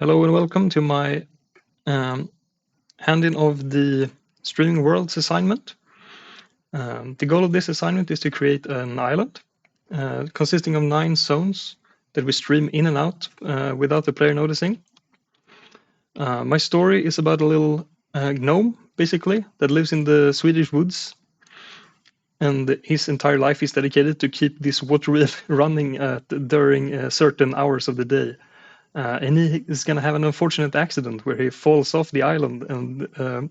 Hello and welcome to my handing of the Streaming Worlds assignment. The goal of this assignment is to create an island consisting of 9 zones that we stream in and out without the player noticing. My story is about a little gnome, basically, that lives in the Swedish woods, and his entire life is dedicated to keep this water wheel running during certain hours of the day. And he is going to have an unfortunate accident where he falls off the island and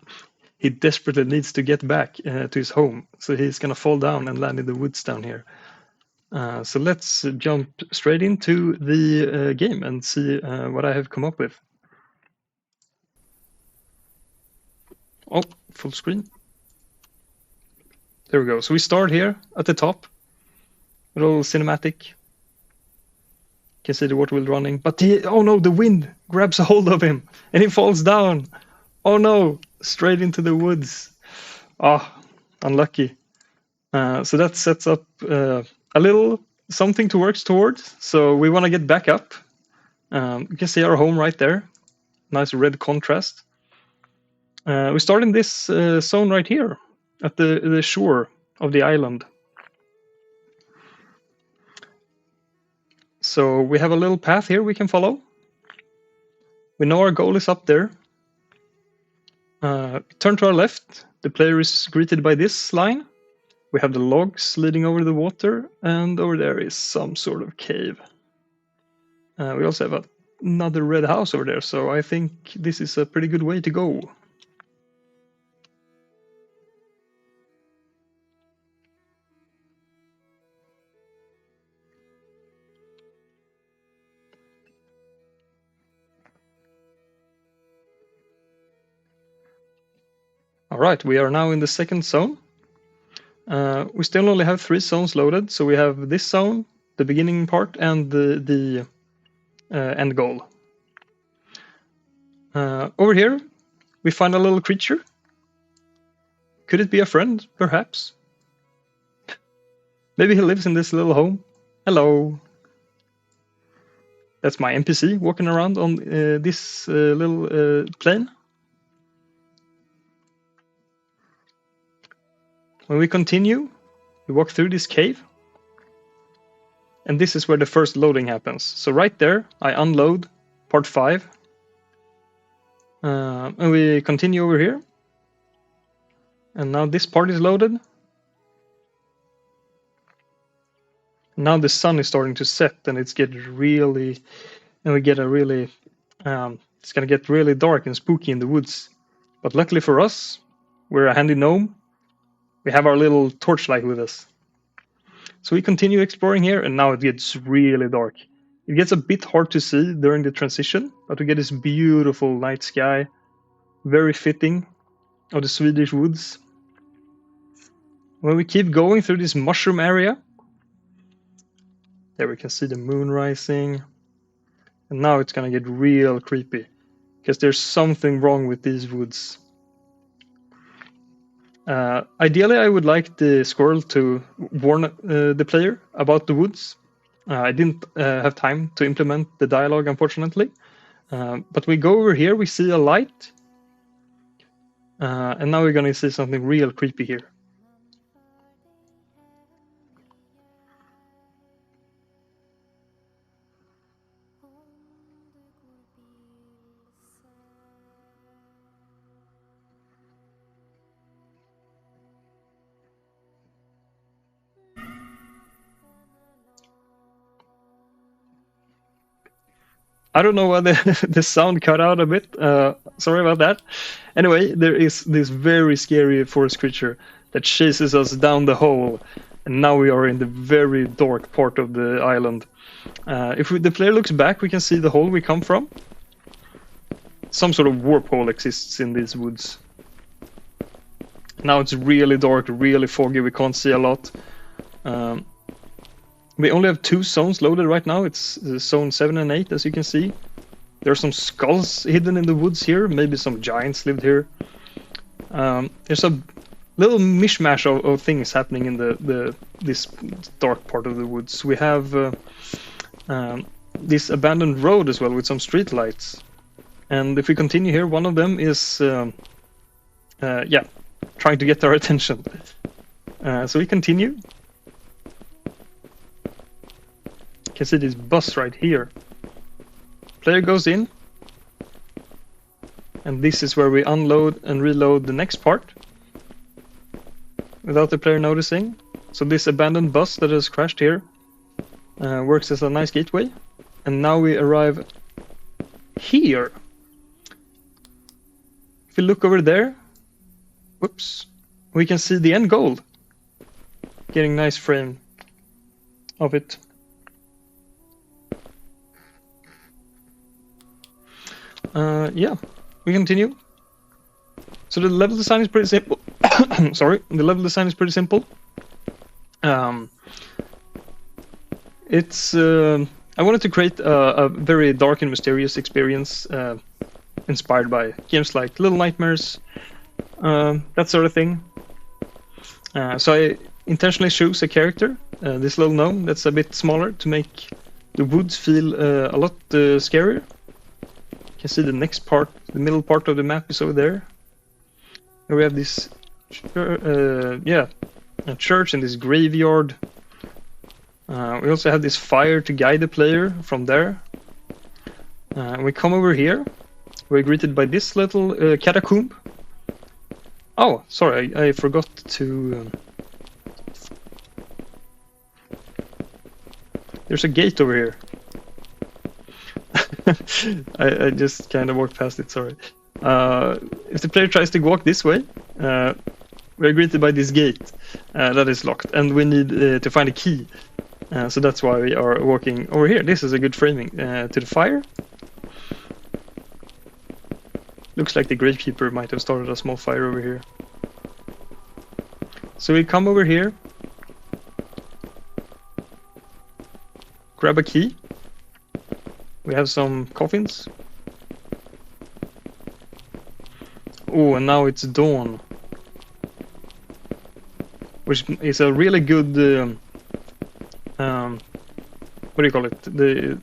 he desperately needs to get back to his home. So he's going to fall down and land in the woods down here. So let's jump straight into the game and see what I have come up with. Oh, full screen. There we go. So we start here at the top. A little cinematic. Can see the water wheel running, but oh no, the wind grabs a hold of him and he falls down. Oh no, straight into the woods. Unlucky. So that sets up a little something to work towards. So we want to get back up. You can see our home right there. Nice red contrast. We start in this zone right here at the shore of the island. So we have a little path here we can follow. We know our goal is up there. Turn to our left. The player is greeted by this line. We have the logs leading over the water, and over there is some sort of cave. We also have another red house over there, so I think this is a pretty good way to go. Alright, we are now in the second zone. We still only have 3 zones loaded, so we have this zone, the beginning part, and the end goal. Over here, we find a little creature. Could it be a friend, perhaps? Maybe he lives in this little home. Hello. That's my NPC walking around on this little plane. When we continue, we walk through this cave, and this is where the first loading happens. So right there, I unload part 5, and we continue over here, and now this part is loaded. Now the sun is starting to set, and it's getting really, and we get a really, it's gonna get really dark and spooky in the woods. But luckily for us, we're a handy gnome. We have our little torchlight with us. So we continue exploring here, and now it gets really dark. It gets a bit hard to see during the transition, but we get this beautiful night sky, very fitting of the Swedish woods. When we keep going through this mushroom area, there we can see the moon rising, and now it's gonna get real creepy, because there's something wrong with these woods. Ideally, I would like the squirrel to warn the player about the woods. I didn't have time to implement the dialogue, unfortunately. But we go over here, we see a light. And now we're going to see something real creepy here. I don't know why the sound cut out a bit. Sorry about that. Anyway, there is this very scary forest creature that chases us down the hole. And now we are in the very dark part of the island. If the player looks back, we can see the hole we come from. Some sort of warp hole exists in these woods. Now it's really dark, really foggy, we can't see a lot. We only have 2 zones loaded right now. It's zone 7 and 8, as you can see. There are some skulls hidden in the woods here. Maybe some giants lived here. There's a little mishmash of things happening in this dark part of the woods. We have this abandoned road as well with some street lights. And if we continue here, one of them is, yeah, trying to get our attention. So we continue. You can see this bus right here. Player goes in. And this is where we unload and reload the next part. Without the player noticing. So this abandoned bus that has crashed here works as a nice gateway. And now we arrive here. If we look over there, whoops, we can see the end goal. Getting nice frame of it. Yeah, we continue. So the level design is pretty simple. Sorry, the level design is pretty simple. I wanted to create a very dark and mysterious experience inspired by games like Little Nightmares, that sort of thing. So I intentionally choose a character, this little gnome, that's a bit smaller to make the woods feel a lot scarier. You can see the next part, the middle part of the map is over there. Here we have this, a church and this graveyard. We also have this fire to guide the player from there. We come over here. We're greeted by this little catacomb. Oh, sorry, I forgot to... There's a gate over here. I just kind of walked past it, sorry. If the player tries to walk this way, we're greeted by this gate that is locked, and we need to find a key. So that's why we are walking over here. This is a good framing to the fire. Looks like the gravekeeper might have started a small fire over here. So we come over here, grab a key. We have some coffins. Oh, and now it's dawn, which is a really good what do you call it?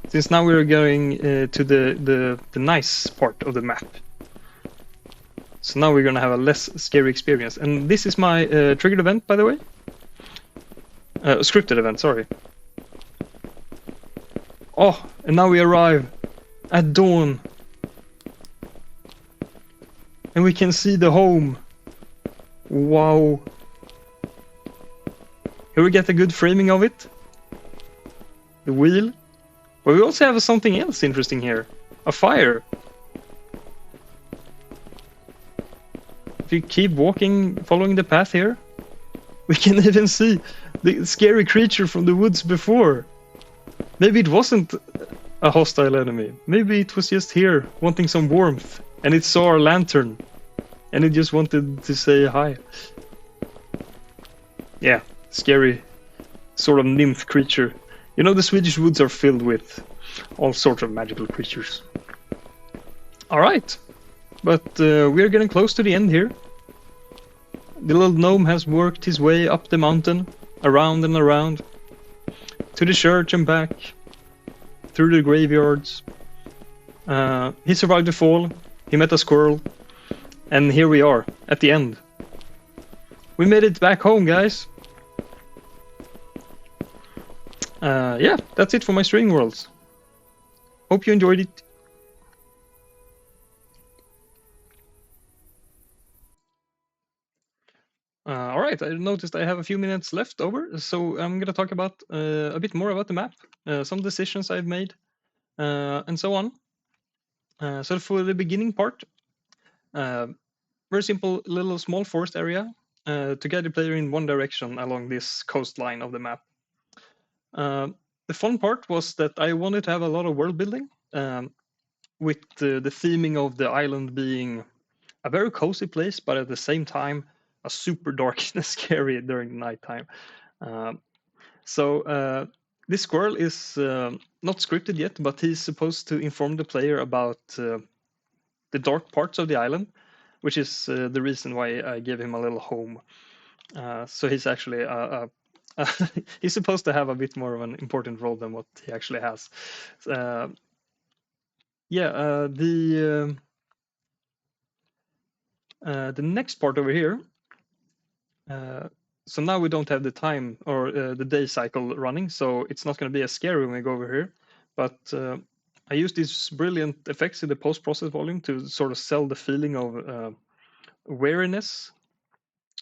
Since now we're going to the nice part of the map. So now we're gonna have a less scary experience. And this is my triggered event, by the way. Scripted event, sorry. Oh, and now we arrive at dawn. And we can see the home. Wow. Here we get a good framing of it. The wheel. But we also have something else interesting here. A fire. If you keep walking, following the path here, we can even see the scary creature from the woods before. Maybe it wasn't a hostile enemy. Maybe it was just here, wanting some warmth. And it saw our lantern. And it just wanted to say hi. Yeah, scary sort of nymph creature. You know, the Swedish woods are filled with all sorts of magical creatures. Alright, but we're getting close to the end here. The little gnome has worked his way up the mountain, around and around, to the church and back, through the graveyards. He survived the fall, he met a squirrel, and here we are, at the end. We made it back home, guys. Yeah, that's it for my String Worlds. Hope you enjoyed it. Alright, I noticed I have a few minutes left over, so I'm gonna talk about a bit more about the map, some decisions I've made, and so on. So for the beginning part, very simple little small forest area to guide the player in one direction along this coastline of the map. The fun part was that I wanted to have a lot of world building, with the theming of the island being a very cozy place, but at the same time a super dark and scary during the nighttime. So this squirrel is not scripted yet, but he's supposed to inform the player about the dark parts of the island, which is the reason why I gave him a little home. So he's actually he's supposed to have a bit more of an important role than what he actually has. Yeah, yeah, the next part over here. So now we don't have the time or the day cycle running, so it's not going to be as scary when we go over here. But I use these brilliant effects in the post-process volume to sort of sell the feeling of wariness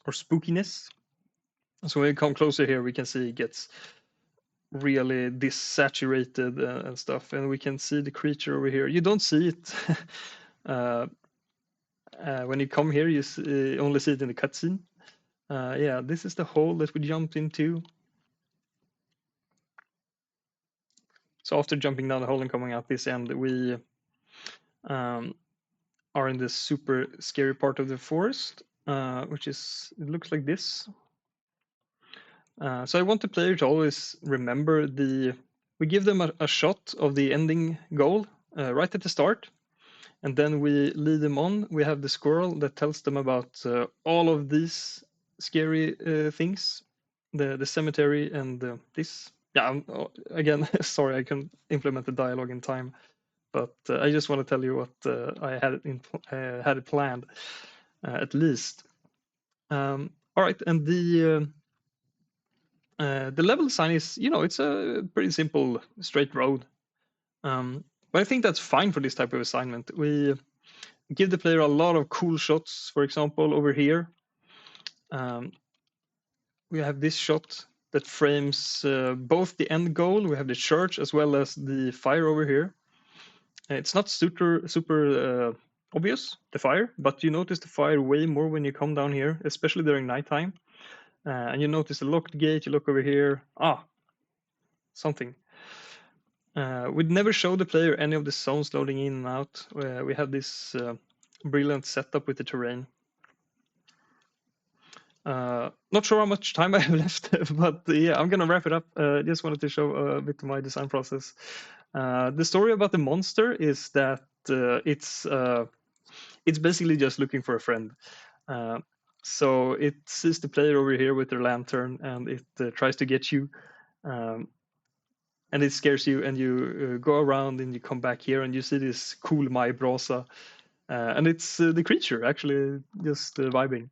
or spookiness. So when we come closer here, we can see it gets really desaturated and stuff, and we can see the creature over here. You don't see it when you come here. You only see it in the cutscene. Yeah, this is the hole that we jumped into. So after jumping down the hole and coming out this end, we are in this super scary part of the forest, which is, it looks like this. So I want the player to always remember we give them a shot of the ending goal right at the start, and then we lead them on. We have the squirrel that tells them about all of these scary things, the cemetery and this. Yeah, again, sorry, I can implement the dialogue in time, but I just want to tell you what I had it planned, at least. All right, and the level design is, it's a pretty simple, straight road. But I think that's fine for this type of assignment. We give the player a lot of cool shots. For example, over here, we have this shot that frames both the end goal. We have the church as well as the fire over here. It's not super obvious, the fire, but you notice the fire way more when you come down here, especially during nighttime. And you notice the locked gate. You look over here. Something. We'd never show the player any of the zones loading in and out. We have this brilliant setup with the terrain. Not sure how much time I have left, but yeah, I'm gonna wrap it up. Just wanted to show a bit of my design process. The story about the monster is that it's basically just looking for a friend. So it sees the player over here with their lantern, and it tries to get you. And it scares you, and you go around and you come back here and you see this cool Maibrosa, and it's the creature actually just vibing.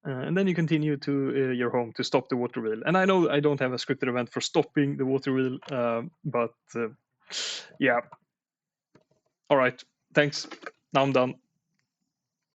And then you continue to your home to stop the water wheel. And I know I don't have a scripted event for stopping the water wheel, but yeah. All right, thanks. Now I'm done.